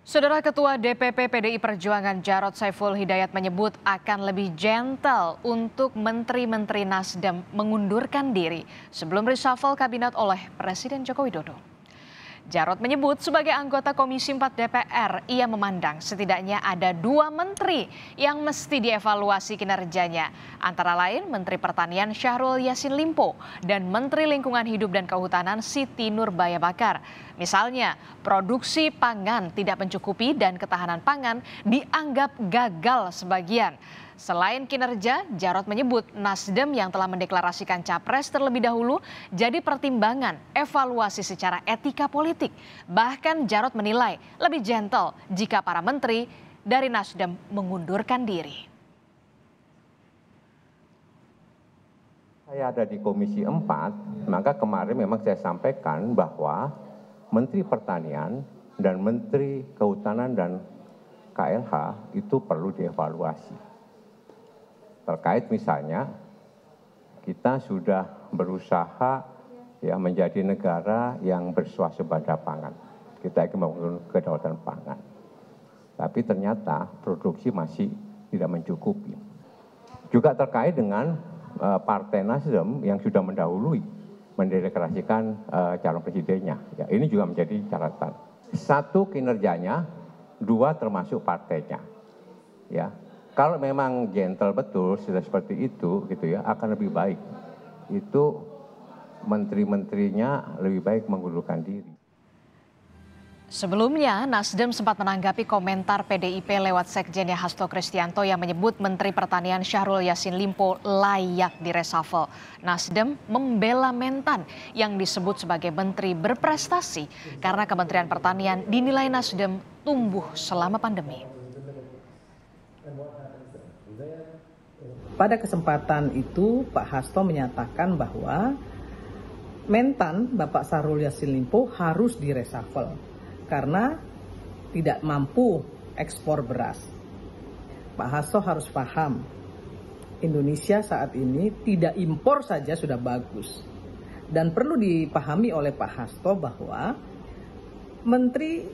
Saudara Ketua DPP PDI Perjuangan Jarod Saiful Hidayat menyebut akan lebih gentle untuk menteri-menteri Nasdem mengundurkan diri sebelum reshuffle kabinet oleh Presiden Joko Widodo. Jarod menyebut sebagai anggota Komisi 4 DPR, ia memandang setidaknya ada 2 menteri yang mesti dievaluasi kinerjanya. Antara lain Menteri Pertanian Syahrul Yassin Limpo dan Menteri Lingkungan Hidup dan Kehutanan Siti Nurbaya Bakar. Misalnya, produksi pangan tidak mencukupi dan ketahanan pangan dianggap gagal sebagian. Selain kinerja, Jarod menyebut Nasdem yang telah mendeklarasikan capres terlebih dahulu jadi pertimbangan evaluasi secara etika politik. Bahkan Jarod menilai lebih gentle jika para menteri dari Nasdem mengundurkan diri. Saya ada di Komisi 4, maka kemarin memang saya sampaikan bahwa Menteri Pertanian dan Menteri Kehutanan dan KLH itu perlu dievaluasi. Terkait misalnya kita sudah berusaha menjadi negara yang berswasembada pangan. Kita ingin membangun kedaulatan pangan. Tapi ternyata produksi masih tidak mencukupi. Juga terkait dengan Partai Nasdem yang sudah mendahului mendeklarasikan calon presidennya. Ya, ini juga menjadi catatan. 1 kinerjanya, 2 termasuk partainya. Ya. Kalau memang gentle betul sudah seperti itu gitu ya, akan lebih baik. Itu menteri-menterinya lebih baik mengundurkan diri. Sebelumnya, Nasdem sempat menanggapi komentar PDIP lewat sekjennya Hasto Kristianto yang menyebut Menteri Pertanian Syahrul Yassin Limpo layak direshuffle. Nasdem membela Mentan yang disebut sebagai menteri berprestasi karena Kementerian Pertanian dinilai Nasdem tumbuh selama pandemi. Pada kesempatan itu Pak Hasto menyatakan bahwa Mentan Bapak Syahrul Yassin Limpo harus direshuffle karena tidak mampu ekspor beras. Pak Hasto harus paham, Indonesia saat ini tidak impor saja sudah bagus. Dan perlu dipahami oleh Pak Hasto bahwa Menteri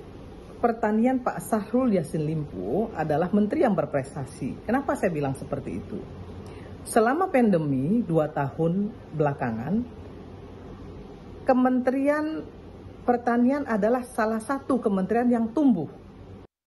Pertanian Pak Syahrul Yassin Limpo adalah menteri yang berprestasi. Kenapa saya bilang seperti itu? Selama pandemi 2 tahun belakangan, Kementerian Pertanian adalah salah satu kementerian yang tumbuh.